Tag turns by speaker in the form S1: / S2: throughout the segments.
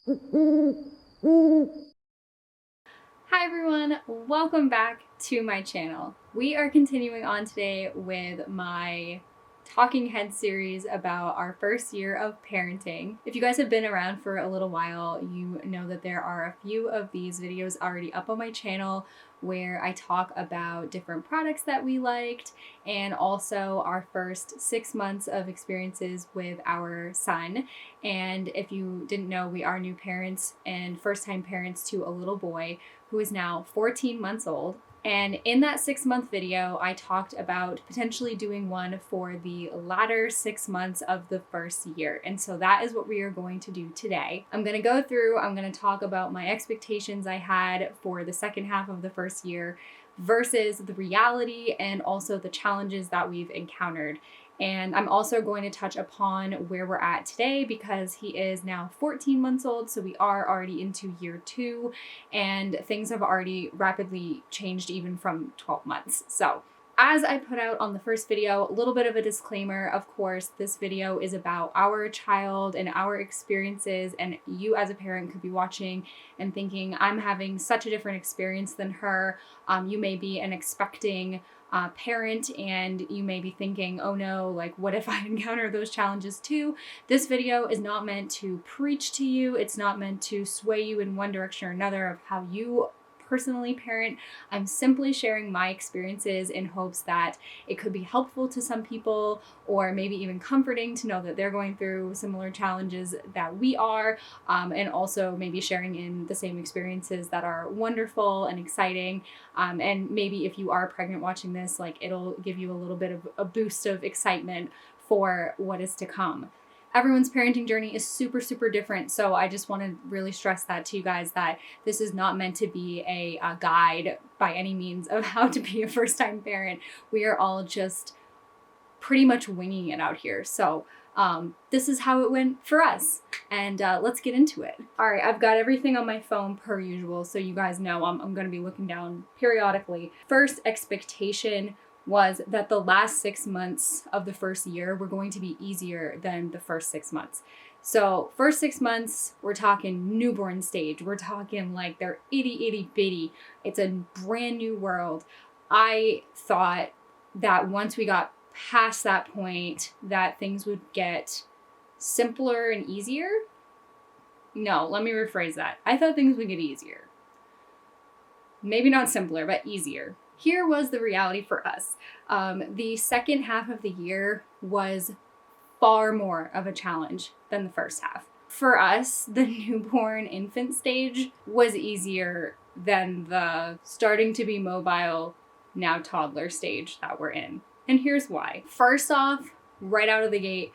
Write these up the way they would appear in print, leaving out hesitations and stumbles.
S1: Hi everyone, welcome back to my channel. We are continuing on today with my talking head series about our first year of parenting. If you guys have been around for a little while, you know that there are a few of these videos already up on my channel where I talk about different products that we liked and also our first 6 months of experiences with our son. And if you didn't know, we are new parents and first-time parents to a little boy who is now 14 months old. And in that 6-month video, I talked about potentially doing one for the latter 6 months of the first year. And so that is what we are going to do today. I'm going to talk about my expectations I had for the second half of the first year versus the reality and also the challenges that we've encountered. And I'm also going to touch upon where we're at today because he is now 14 months old, so we are already into year 2, and things have already rapidly changed even from 12 months. So as I put out on the first video, a little bit of a disclaimer, of course, this video is about our child and our experiences, and you as a parent could be watching and thinking, I'm having such a different experience than her. You may be an expecting parent and you may be thinking, oh no, like what if I encounter those challenges too? This video is not meant to preach to you. It's not meant to sway you in one direction or another of how you personally parent. I'm simply sharing my experiences in hopes that it could be helpful to some people or maybe even comforting to know that they're going through similar challenges that we are, and also maybe sharing in the same experiences that are wonderful and exciting. And maybe if you are pregnant watching this, like it'll give you a little bit of a boost of excitement for what is to come. Everyone's parenting journey is super, super different. So I just want to really stress that to you guys, that this is not meant to be a guide by any means of how to be a first-time parent. We are all just pretty much winging it out here. So this is how it went for us. And let's get into it. All right, I've got everything on my phone per usual. So you guys know I'm going to be looking down periodically. First expectation was that the last 6 months of the first year were going to be easier than the first 6 months. So first 6 months, we're talking newborn stage. We're talking like they're itty bitty. It's a brand new world. I thought that once we got past that point, that things would get simpler and easier. No, let me rephrase that. I thought things would get easier. Maybe not simpler, but easier. Here was the reality for us. The second half of the year was far more of a challenge than the first half. For us, the newborn infant stage was easier than the starting to be mobile, now toddler stage that we're in. And here's why. First off, right out of the gate,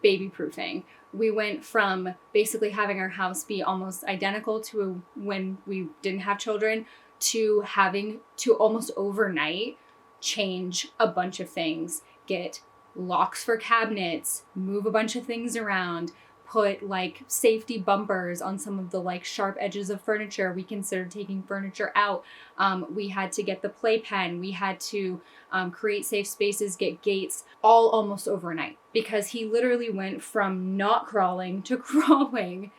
S1: baby proofing. We went from basically having our house be almost identical to when we didn't have children to having to almost overnight change a bunch of things, get locks for cabinets, move a bunch of things around, put like safety bumpers on some of the like sharp edges of furniture. We considered taking furniture out. We had to get the playpen. We had to create safe spaces, get gates, all almost overnight, because he literally went from not crawling to crawling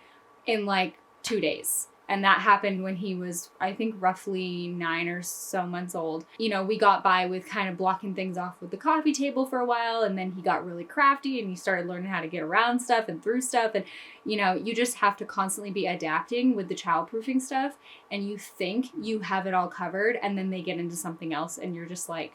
S1: in like 2 days. And that happened when he was, I think, roughly 9 or so months old. You know, we got by with kind of blocking things off with the coffee table for a while, and then he got really crafty and he started learning how to get around stuff and through stuff. And, you know, you just have to constantly be adapting with the childproofing stuff, and you think you have it all covered, and then they get into something else, and you're just like,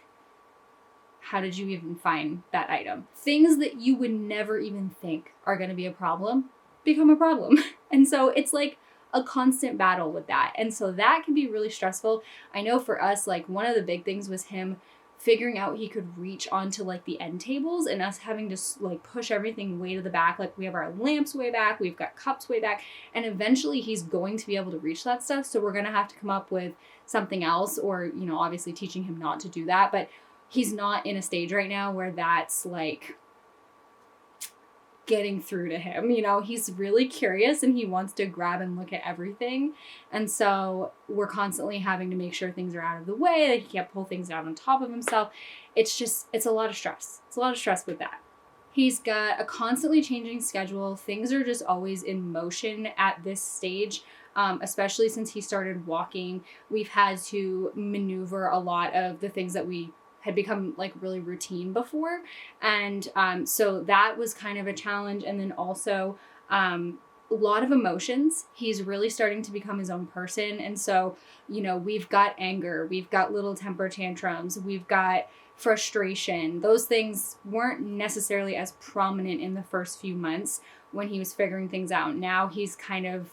S1: how did you even find that item? Things that you would never even think are going to be a problem become a problem. And so it's like a constant battle with that. And so that can be really stressful. I know for us, like one of the big things was him figuring out he could reach onto like the end tables and us having to like push everything way to the back. Like we have our lamps way back, we've got cups way back, and eventually he's going to be able to reach that stuff. So we're going to have to come up with something else, or, you know, obviously teaching him not to do that. But he's not in a stage right now where that's like getting through to him. You know, he's really curious and he wants to grab and look at everything. And so we're constantly having to make sure things are out of the way, that he can't pull things out on top of himself. It's a lot of stress. It's a lot of stress with that. He's got a constantly changing schedule. Things are just always in motion at this stage. Especially since he started walking, we've had to maneuver a lot of the things that we had become like really routine before. And so that was kind of a challenge. And then also a lot of emotions. He's really starting to become his own person. And so, you know, we've got anger, we've got little temper tantrums, we've got frustration. Those things weren't necessarily as prominent in the first few months when he was figuring things out. Now he's kind of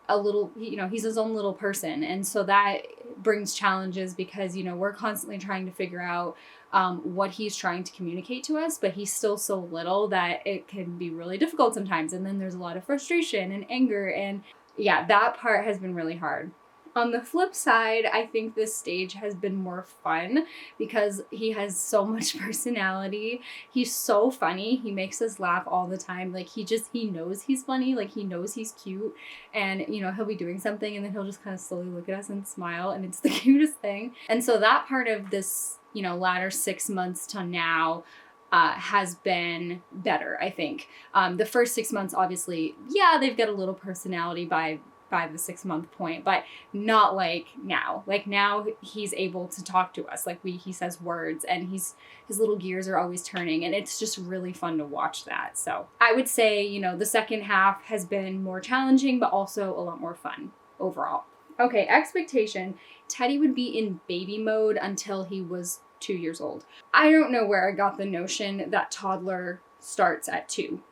S1: a little, you know, he's his own little person. And so that brings challenges because, you know, we're constantly trying to figure out what he's trying to communicate to us, but he's still so little that it can be really difficult sometimes. And then there's a lot of frustration and anger. And yeah, that part has been really hard. On the flip side, I think this stage has been more fun because he has so much personality. He's so funny. He makes us laugh all the time. Like he knows he's funny. Like he knows he's cute. And, you know, he'll be doing something and then he'll just kind of slowly look at us and smile. And it's the cutest thing. And so that part of this, you know, latter 6 months to now has been better, I think. The first 6 months, obviously, yeah, they've got a little personality by the 6 month point, but not like now. Like now he's able to talk to us. Like he says words and his little gears are always turning and it's just really fun to watch that. So I would say, you know, the second half has been more challenging, but also a lot more fun overall. Okay, expectation. Teddy would be in baby mode until he was 2 years old. I don't know where I got the notion that toddler starts at 2,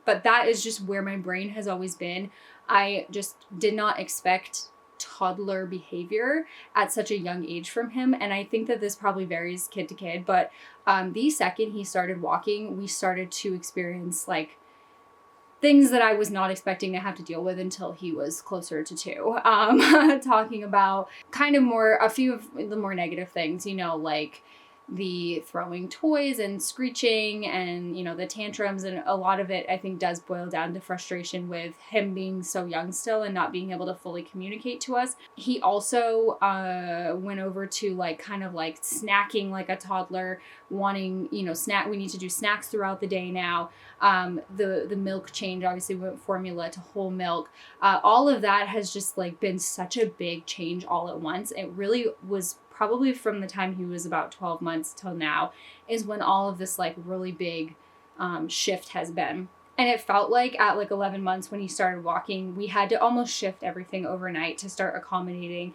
S1: but that is just where my brain has always been. I just did not expect toddler behavior at such a young age from him. And I think that this probably varies kid to kid, but the second he started walking, we started to experience like things that I was not expecting to have to deal with until he was closer to 2. Talking about kind of a few of the more negative things, you know, like the throwing toys and screeching and, you know, the tantrums. And a lot of it, I think, does boil down to frustration with him being so young still and not being able to fully communicate to us. He also went over to like kind of like snacking like a toddler, wanting, you know, we need to do snacks throughout the day now. The milk change, obviously we went formula to whole milk. All of that has just like been such a big change all at once. It really was probably from the time he was about 12 months till now is when all of this like really big shift has been. And it felt like at like 11 months when he started walking, we had to almost shift everything overnight to start accommodating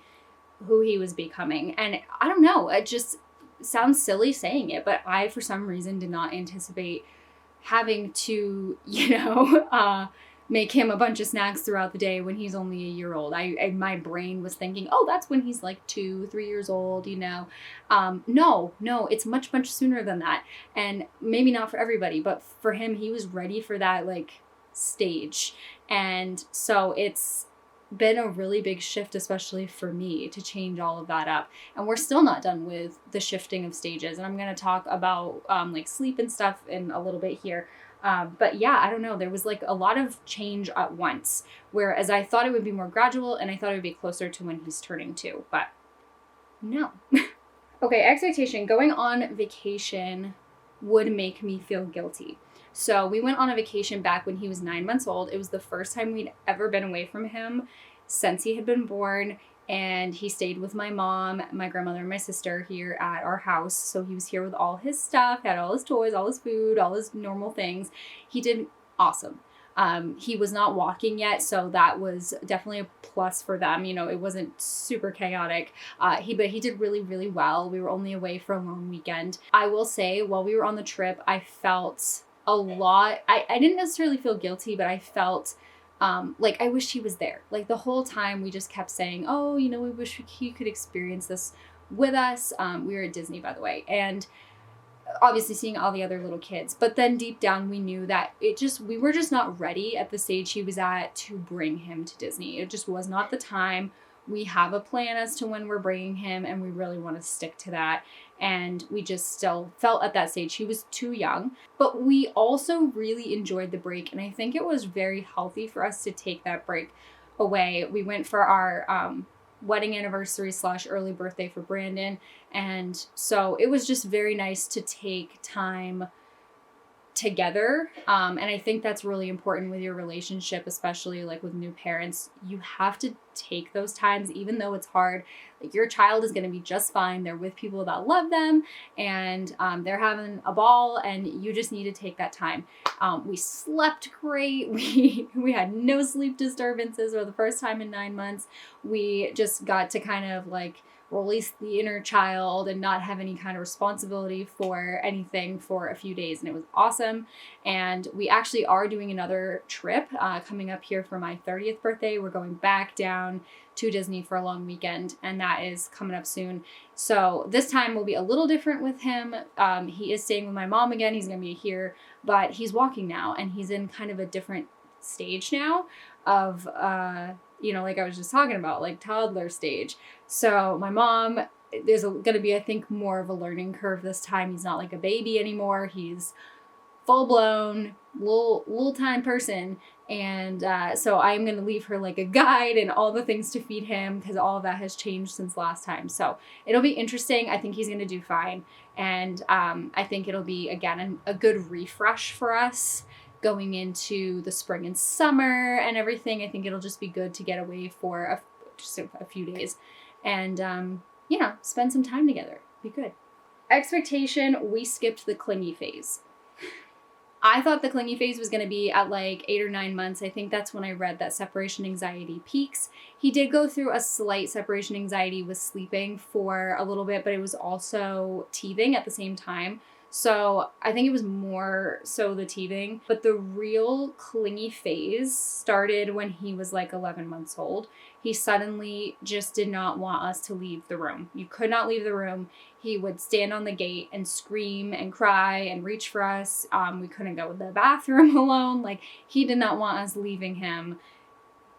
S1: who he was becoming. And I don't know, it just sounds silly saying it, but I, for some reason, did not anticipate having to, you know, make him a bunch of snacks throughout the day when he's only a year old. My brain was thinking, oh, that's when he's like 2, 3 years old, you know. No, it's much sooner than that. And maybe not for everybody, but for him, he was ready for that like stage. And so it's been a really big shift, especially for me, to change all of that up. And we're still not done with the shifting of stages. And I'm going to talk about like sleep and stuff in a little bit here. But yeah, I don't know. There was like a lot of change at once, whereas I thought it would be more gradual and I thought it would be closer to when he's turning 2, but no. Okay, expectation. Going on vacation would make me feel guilty. So we went on a vacation back when he was 9 months old. It was the first time we'd ever been away from him since he had been born. And he stayed with my mom, my grandmother, and my sister here at our house. So he was here with all his stuff, had all his toys, all his food, all his normal things. He did awesome. He was not walking yet, so that was definitely a plus for them. You know, it wasn't super chaotic. But he did really, really well. We were only away for a long weekend. I will say, while we were on the trip, I felt a lot. I didn't necessarily feel guilty, but I felt like I wished he was there. Like the whole time we just kept saying, oh, you know, we wish he could experience this with us. We were at Disney, by the way, and obviously seeing all the other little kids. But then deep down we knew that we were just not ready at the stage he was at to bring him to Disney. It just was not the time. We have a plan as to when we're bringing him, and we really want to stick to that. And we just still felt at that stage he was too young. But we also really enjoyed the break, and I think it was very healthy for us to take that break away. We went for our wedding anniversary / early birthday for Brandon, and so it was just very nice to take time together. And I think that's really important with your relationship, especially like with new parents. You have to take those times, even though it's hard. Like your child is going to be just fine. They're with people that love them, and they're having a ball, and you just need to take that time. We slept great. We had no sleep disturbances for the first time in 9 months. We just got to kind of like release the inner child and not have any kind of responsibility for anything for a few days. And it was awesome. And we actually are doing another trip coming up here for my 30th birthday. We're going back down to Disney for a long weekend, and that is coming up soon. So this time will be a little different with him. He is staying with my mom again. He's going to be here, but he's walking now, and he's in kind of a different stage now of, like I was just talking about, like toddler stage. So my mom, there's going to be, I think, more of a learning curve this time. He's not like a baby anymore. He's full-blown little time person. And so I'm going to leave her like a guide and all the things to feed him, because all of that has changed since last time. So it'll be interesting. I think he's going to do fine. And I think it'll be, again, a good refresh for us going into the spring and summer and everything. I think it'll just be good to get away for just a few days and, spend some time together. Be good. Expectation, we skipped the clingy phase. I thought the clingy phase was going to be at like 8 or 9 months. I think that's when I read that separation anxiety peaks. He did go through a slight separation anxiety with sleeping for a little bit, but it was also teething at the same time. So I think it was more so the teething, but the real clingy phase started when he was like 11 months old. He suddenly just did not want us to leave the room. You could not leave the room. He would stand on the gate and scream and cry and reach for us. We couldn't go to the bathroom alone. Like, he did not want us leaving him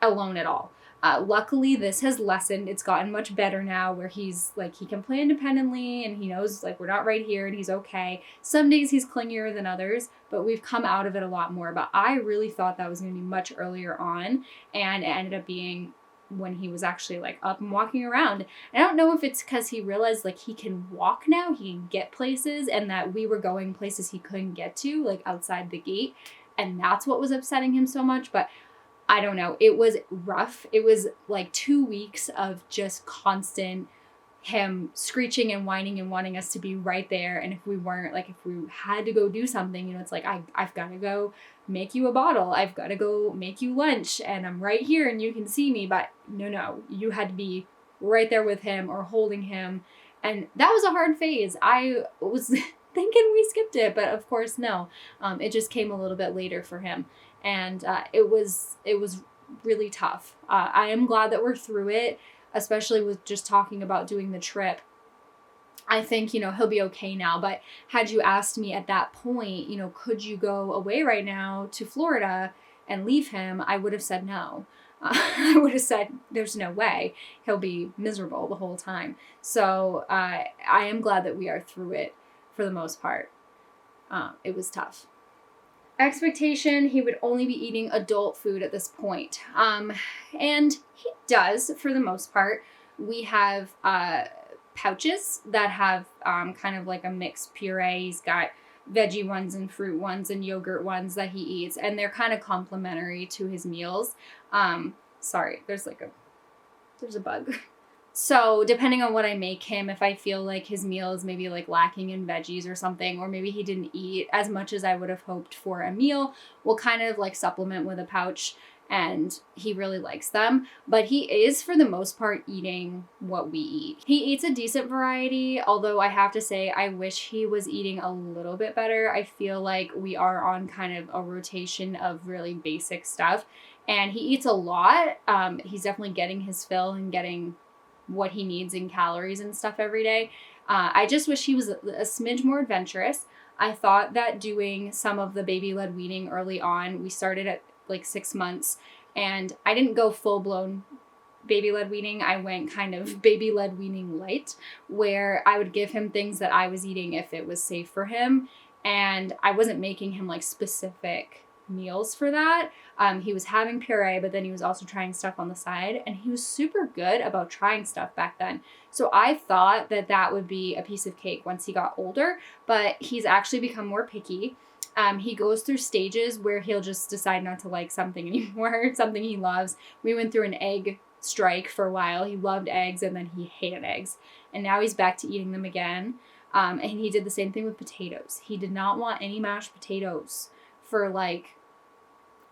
S1: alone at all. Luckily, this has lessened. It's gotten much better now, where he's like, he can play independently and he knows like we're not right here and he's okay. Some days he's clingier than others, but we've come out of it a lot more. But I really thought that was going to be much earlier on, and it ended up being when he was actually like up and walking around. I don't know if it's because he realized like he can walk now, he can get places, and that we were going places he couldn't get to, like outside the gate, and that's what was upsetting him so much. But I don't know. It was rough. It was like 2 weeks of just constant him screeching and whining and wanting us to be right there. And if we weren't, like, if we had to go do something, it's like, I've got to go make you a bottle. I've got to go make you lunch, and I'm right here and you can see me. But no, you had to be right there with him or holding him. And that was a hard phase. I was thinking we skipped it, but of course, no. It just came a little bit later for him. And it was really tough. I am glad that we're through it, especially with just talking about doing the trip. I think, he'll be okay now. But had you asked me at that point, could you go away right now to Florida and leave him, I would have said no. I would have said, there's no way. He'll be miserable the whole time. So I am glad that we are through it for the most part. It was tough. Expectation, he would only be eating adult food at this point. And he does for the most part. We have pouches that have kind of like a mixed puree. He's got veggie ones and fruit ones and yogurt ones that he eats, and they're kind of complementary to his meals. Sorry, there's a bug. So depending on what I make him, if I feel like his meal is maybe like lacking in veggies or something, or maybe he didn't eat as much as I would have hoped for a meal, we'll kind of like supplement with a pouch, and he really likes them. But he is, for the most part, eating what we eat. He eats a decent variety, although I have to say I wish he was eating a little bit better. I feel like we are on kind of a rotation of really basic stuff, and he eats a lot. He's definitely getting his fill and getting what he needs in calories and stuff every day. I just wish he was a smidge more adventurous. I thought that doing some of the baby-led weaning early on, we started at like 6 months, and I didn't go full-blown baby-led weaning. I went kind of baby-led weaning light, where I would give him things that I was eating if it was safe for him, and I wasn't making him like specific meals for that. He was having puree, but then he was also trying stuff on the side, and he was super good about trying stuff back then. So I thought that would be a piece of cake once he got older, but he's actually become more picky. He goes through stages where he'll just decide not to like something anymore, something he loves. We went through an egg strike for a while. He loved eggs and then he hated eggs. And now he's back to eating them again. And he did the same thing with potatoes. He did not want any mashed potatoes for like,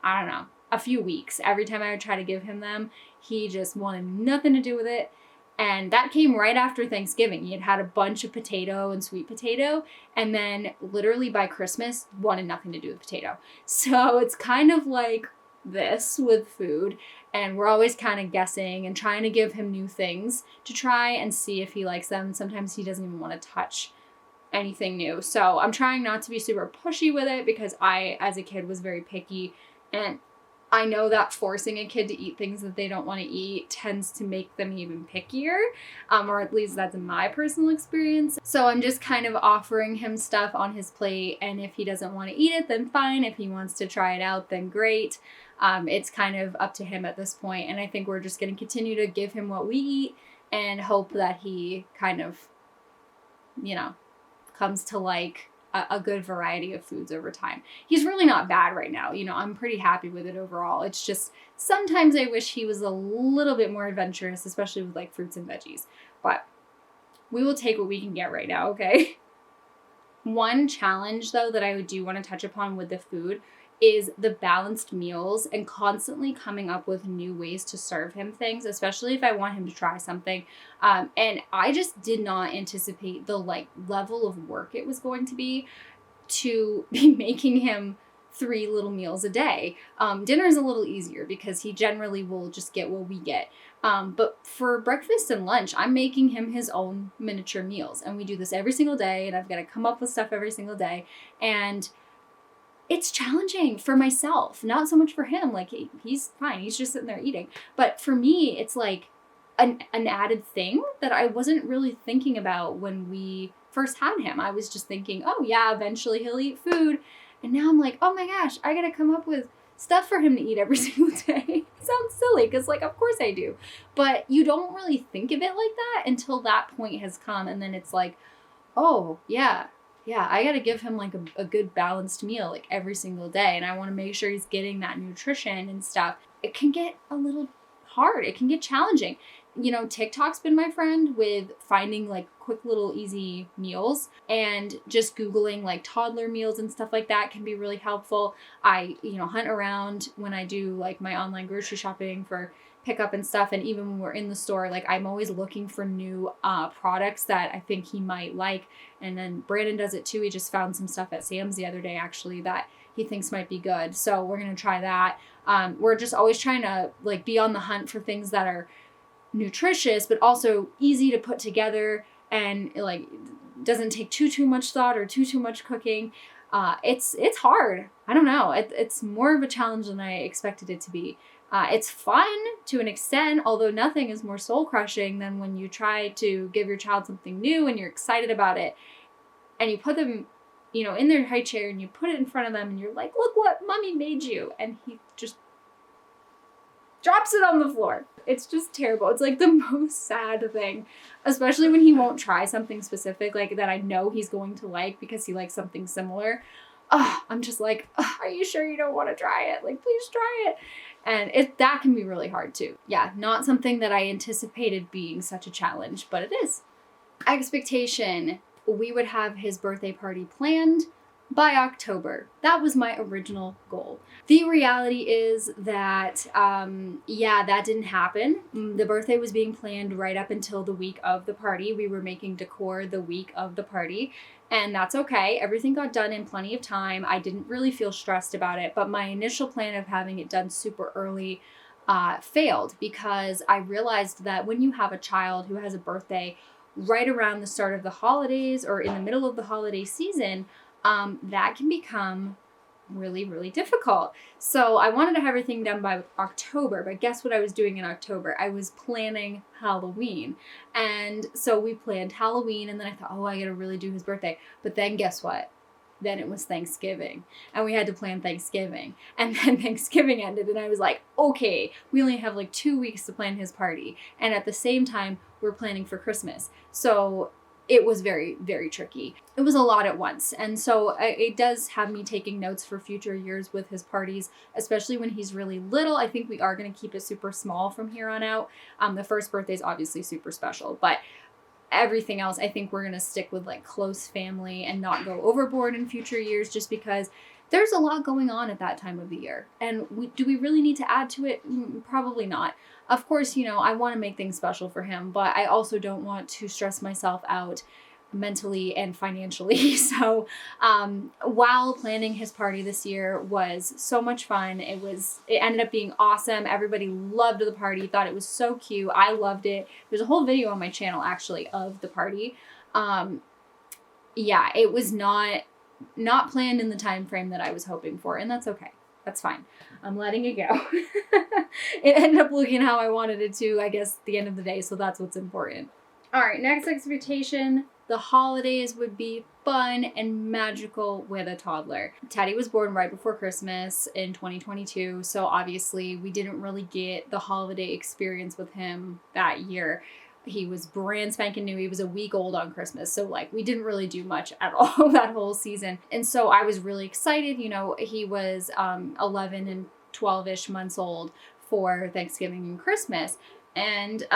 S1: I don't know, a few weeks. Every time I would try to give him them, he just wanted nothing to do with it. And that came right after Thanksgiving. He had had a bunch of potato and sweet potato, and then literally by Christmas, wanted nothing to do with potato. So it's kind of like this with food, and we're always kind of guessing and trying to give him new things to try and see if he likes them. Sometimes he doesn't even want to touch anything new. So I'm trying not to be super pushy with it because I, as a kid, was very picky, and I know that forcing a kid to eat things that they don't want to eat tends to make them even pickier, or at least that's my personal experience. So I'm just kind of offering him stuff on his plate, and if he doesn't want to eat it, then fine. If he wants to try it out, then great. It's kind of up to him at this point, and I think we're just going to continue to give him what we eat and hope that he kind of, you know, comes to like a good variety of foods over time. He's really not bad right now. You know, I'm pretty happy with it overall. It's just sometimes I wish he was a little bit more adventurous, especially with like fruits and veggies. But we will take what we can get right now, okay? One challenge though that I do want to touch upon with the food is the balanced meals and constantly coming up with new ways to serve him things, especially if I want him to try something. And I just did not anticipate the like level of work it was going to be making him 3 little meals a day. Dinner is a little easier because he generally will just get what we get. But for breakfast and lunch, I'm making him his own miniature meals. And we do this every single day, and I've got to come up with stuff every single day. And it's challenging for myself, not so much for him. Like he's fine. He's just sitting there eating. But for me, it's like an added thing that I wasn't really thinking about when we first had him. I was just thinking, oh yeah, eventually he'll eat food. And now I'm like, oh my gosh, I got to come up with stuff for him to eat every single day. It sounds silly because like, of course I do. But you don't really think of it like that until that point has come. And then it's like, oh yeah, I got to give him like a good balanced meal like every single day. And I want to make sure he's getting that nutrition and stuff. It can get a little hard. It can get challenging. You know, TikTok's been my friend with finding like quick little easy meals, and just Googling like toddler meals and stuff like that can be really helpful. I, hunt around when I do like my online grocery shopping for pickup and stuff. And even when we're in the store, like I'm always looking for new products that I think he might like. And then Brandon does it too. He just found some stuff at Sam's the other day actually that he thinks might be good. So we're going to try that. We're just always trying to like be on the hunt for things that are nutritious, but also easy to put together and like doesn't take too much thought or too much cooking. It's hard. I don't know. It's more of a challenge than I expected it to be. It's fun to an extent, although nothing is more soul crushing than when you try to give your child something new and you're excited about it and you put them, in their high chair and you put it in front of them and you're like, look what mommy made you. And he just drops it on the floor. It's just terrible. It's like the most sad thing, especially when he won't try something specific like that I know he's going to like because he likes something similar. I'm just like, are you sure you don't want to try it? Like, please try it. And that can be really hard too. Yeah, not something that I anticipated being such a challenge, but it is. Expectation. We would have his birthday party planned by October. That was my original goal. The reality is that, that didn't happen. The birthday was being planned right up until the week of the party. We were making decor the week of the party, and that's okay. Everything got done in plenty of time. I didn't really feel stressed about it, but my initial plan of having it done super early failed because I realized that when you have a child who has a birthday right around the start of the holidays or in the middle of the holiday season, that can become really, really difficult. So I wanted to have everything done by October, but guess what I was doing in October? I was planning Halloween. And so we planned Halloween, and then I thought, I gotta really do his birthday. But then guess what? Then it was Thanksgiving, and we had to plan Thanksgiving. And then Thanksgiving ended, and I was like, okay, we only have like 2 weeks to plan his party. And at the same time, we're planning for Christmas. So it was very, very tricky. It was a lot at once. And so it does have me taking notes for future years with his parties, especially when he's really little. I think we are going to keep it super small from here on out. The first birthday is obviously super special, but everything else, I think we're going to stick with like close family and not go overboard in future years, just because there's a lot going on at that time of the year. And do we really need to add to it? Probably not. Of course, you know, I want to make things special for him, but I also don't want to stress myself out mentally and financially. So while planning his party this year was so much fun, it ended up being awesome. Everybody loved the party, thought it was so cute. I loved it. There's a whole video on my channel actually of the party. Yeah, it was not planned in the time frame that I was hoping for, and that's okay. That's fine. I'm letting it go. It ended up looking how I wanted it to, I guess, at the end of the day, so that's what's important. All right, next expectation. The holidays would be fun and magical with a toddler. Teddy was born right before Christmas in 2022, so obviously we didn't really get the holiday experience with him that year. He was brand spanking new. He was a week old on Christmas. So like we didn't really do much at all that whole season. And so I was really excited. You know, he was 11 and 12-ish months old for Thanksgiving and Christmas. And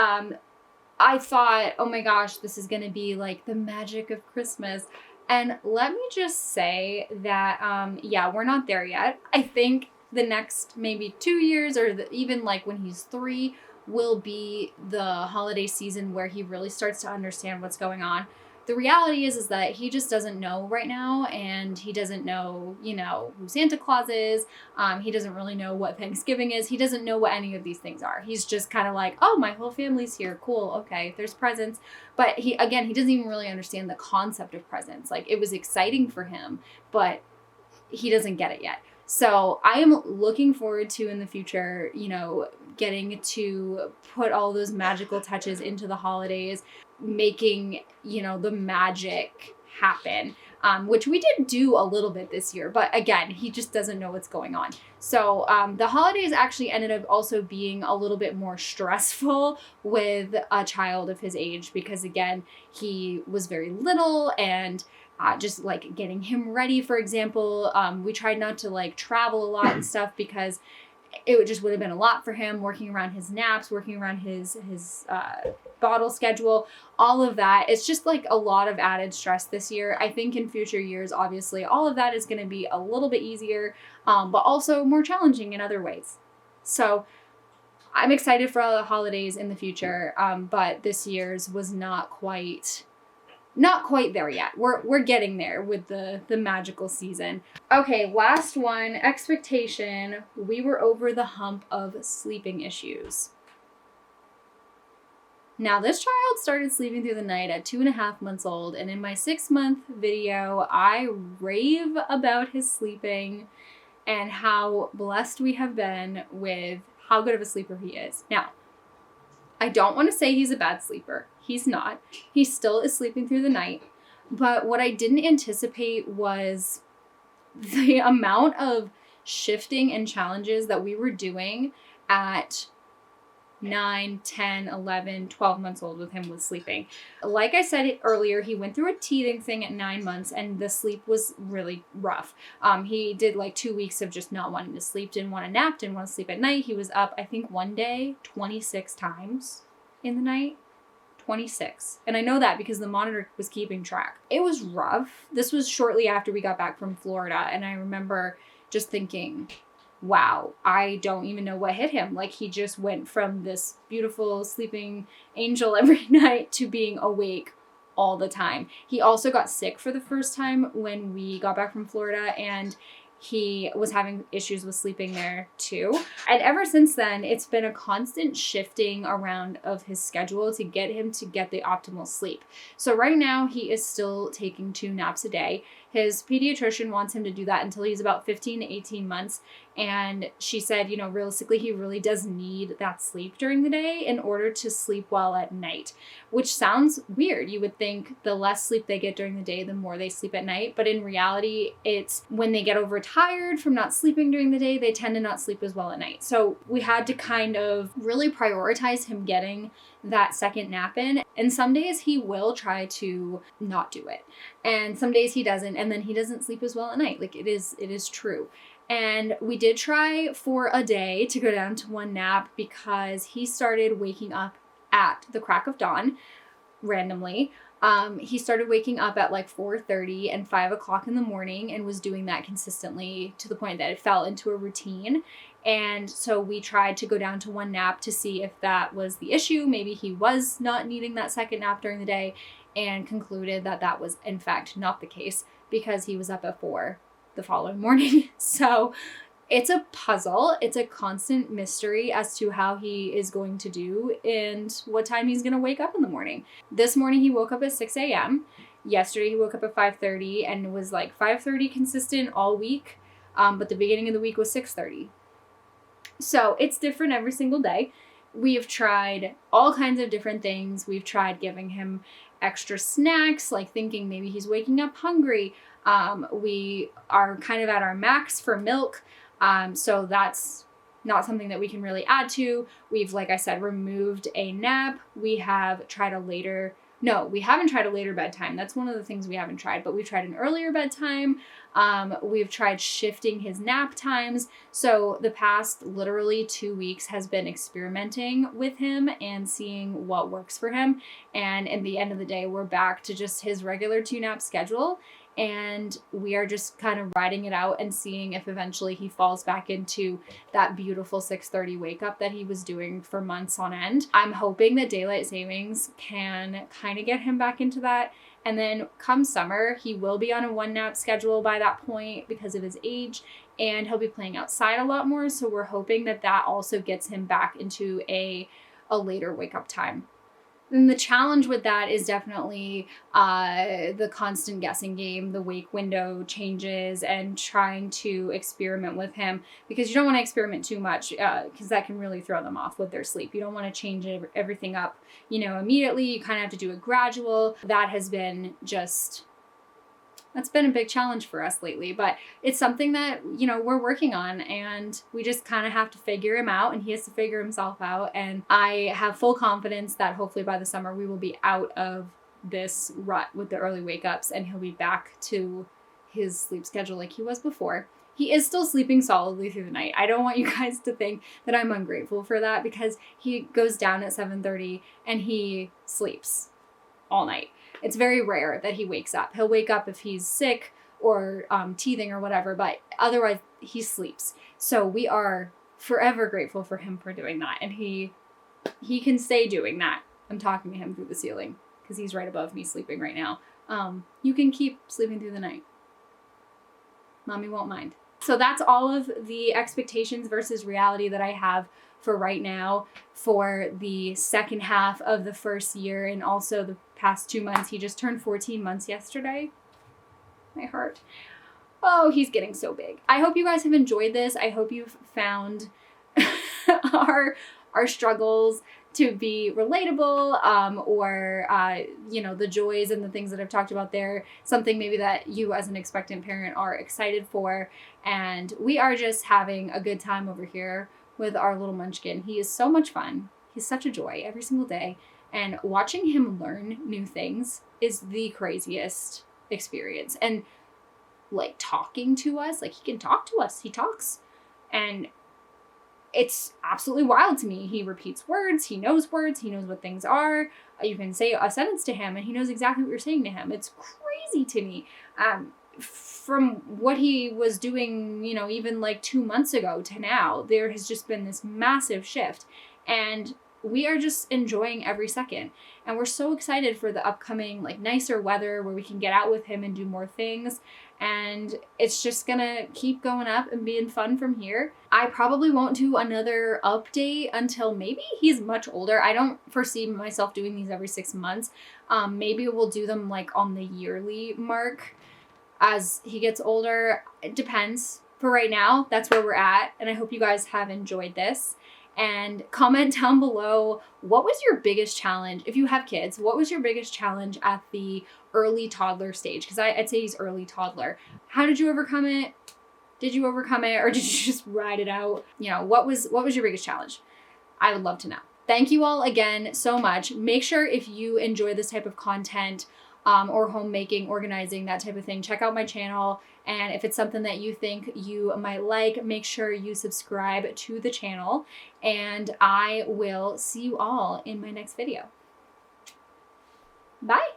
S1: I thought, oh my gosh, this is going to be like the magic of Christmas. And let me just say that, yeah, we're not there yet. I think the next maybe 2 years or even like when he's 3 will be the holiday season where he really starts to understand what's going on. The reality is that he just doesn't know right now, and he doesn't know, you know, who Santa Claus is. He doesn't really know what Thanksgiving is. He doesn't know what any of these things are. He's just kind of like, oh, my whole family's here. Cool. Okay. There's presents. But he doesn't even really understand the concept of presents. Like, it was exciting for him, but he doesn't get it yet. So I am looking forward to in the future, you know, getting to put all those magical touches into the holidays, making, you know, the magic happen, which we did do a little bit this year. But again, he just doesn't know what's going on. So the holidays actually ended up also being a little bit more stressful with a child of his age, because again, he was very little, and just like getting him ready, for example, we tried not to like travel a lot and stuff because it just would have been a lot for him, working around his naps, working around his bottle schedule, all of that. It's just like a lot of added stress this year. I think in future years, obviously, all of that is going to be a little bit easier, but also more challenging in other ways. So I'm excited for all the holidays in the future, but this year's was not quite there yet. We're getting there with the magical season. Okay, last one, expectation. We were over the hump of sleeping issues. Now, this child started sleeping through the night at 2.5 months old, and in my 6-month video, I rave about his sleeping and how blessed we have been with how good of a sleeper he is. Now, I don't want to say he's a bad sleeper. He's not. He still is sleeping through the night. But what I didn't anticipate was the amount of shifting and challenges that we were doing at 9, 10, 11, 12 months old with him with sleeping. Like I said earlier, he went through a teething thing at 9 months, and the sleep was really rough. He did like 2 weeks of just not wanting to sleep, didn't want to nap, didn't want to sleep at night. He was up, I think one day, 26 times in the night. 26. And I know that because the monitor was keeping track. It was rough. This was shortly after we got back from Florida, and I remember just thinking, wow, I don't even know what hit him. Like, he just went from this beautiful sleeping angel every night to being awake all the time. He also got sick for the first time when we got back from Florida, and he was having issues with sleeping there too. And ever since then, it's been a constant shifting around of his schedule to get him to get the optimal sleep. So right now he is still taking 2 naps a day. His pediatrician wants him to do that until he's about 15 to 18 months. And she said, you know, realistically, he really does need that sleep during the day in order to sleep well at night, which sounds weird. You would think the less sleep they get during the day, the more they sleep at night. But in reality, it's when they get overtired from not sleeping during the day, they tend to not sleep as well at night. So we had to kind of really prioritize him getting that second nap in. And some days he will try to not do it. And some days he doesn't. And then he doesn't sleep as well at night. Like it is true. And we did try for a day to go down to one nap because he started waking up at the crack of dawn randomly. He started waking up at like 4:30 and 5 o'clock in the morning and was doing that consistently to the point that it fell into a routine. And so we tried to go down to one nap to see if that was the issue. Maybe he was not needing that second nap during the day, and concluded that that was in fact not the case because he was up at 4 the following morning. So it's a puzzle. It's a constant mystery as to how he is going to do and what time he's going to wake up in the morning. This morning he woke up at 6 a.m. Yesterday he woke up at 5:30 and was like 5:30 consistent all week. But the beginning of the week was 6:30. So it's different every single day. We've tried all kinds of different things. We've tried giving him extra snacks, like thinking maybe he's waking up hungry. We are kind of at our max for milk. So that's not something that we can really add to. We've, like I said, removed a nap. We have tried we haven't tried a later bedtime. That's one of the things we haven't tried, but we've tried an earlier bedtime. We've tried shifting his nap times. So the past literally 2 weeks has been experimenting with him and seeing what works for him. And in the end of the day, we're back to just his regular 2-nap schedule. And we are just kind of riding it out and seeing if eventually he falls back into that beautiful 6:30 wake up that he was doing for months on end. I'm hoping that daylight savings can kind of get him back into that. And then come summer, he will be on a 1-nap schedule by that point because of his age, and he'll be playing outside a lot more. So we're hoping that that also gets him back into a later wake up time. And the challenge with that is definitely the constant guessing game, the wake window changes, and trying to experiment with him, because you don't want to experiment too much because that can really throw them off with their sleep. You don't want to change everything up, immediately. You kind of have to do it gradual. That's been a big challenge for us lately, but it's something that, we're working on, and we just kind of have to figure him out, and he has to figure himself out. And I have full confidence that hopefully by the summer we will be out of this rut with the early wake ups, and he'll be back to his sleep schedule like he was before. He is still sleeping solidly through the night. I don't want you guys to think that I'm ungrateful for that, because he goes down at 7:30 and he sleeps all night. It's very rare that he wakes up. He'll wake up if he's sick or teething or whatever, but otherwise he sleeps. So we are forever grateful for him for doing that. And he can stay doing that. I'm talking to him through the ceiling because he's right above me sleeping right now. You can keep sleeping through the night. Mommy won't mind. So that's all of the expectations versus reality that I have for right now for the second half of the first year, and also the past 2 months. He just turned 14 months yesterday. My heart. Oh, he's getting so big. I hope you guys have enjoyed this. I hope you've found our struggles to be relatable, or the joys and the things that I've talked about there, something maybe that you as an expectant parent are excited for. And we are just having a good time over here with our little munchkin. He is so much fun. He's such a joy every single day. And watching him learn new things is the craziest experience. And talking to us, he can talk to us. He talks. And it's absolutely wild to me. He repeats words. He knows words. He knows what things are. You can say a sentence to him and he knows exactly what you're saying to him. It's crazy to me. From what he was doing, even 2 months ago to now, there has just been this massive shift. And we are just enjoying every second. And we're so excited for the upcoming, nicer weather where we can get out with him and do more things. And it's just gonna keep going up and being fun from here. I probably won't do another update until maybe he's much older. I don't foresee myself doing these every 6 months. Maybe we'll do them on the yearly mark. As he gets older, it depends. For right now, that's where we're at, and I hope you guys have enjoyed this. And comment down below, what was your biggest challenge? If you have kids, what was your biggest challenge at the early toddler stage? Because I'd say he's early toddler. How did you overcome it? Did you overcome it, or did you just ride it out? You know, what was your biggest challenge? I would love to know. Thank you all again so much. Make sure if you enjoy this type of content, or homemaking, organizing, that type of thing, check out my channel. And if it's something that you think you might like, make sure you subscribe to the channel. And I will see you all in my next video. Bye.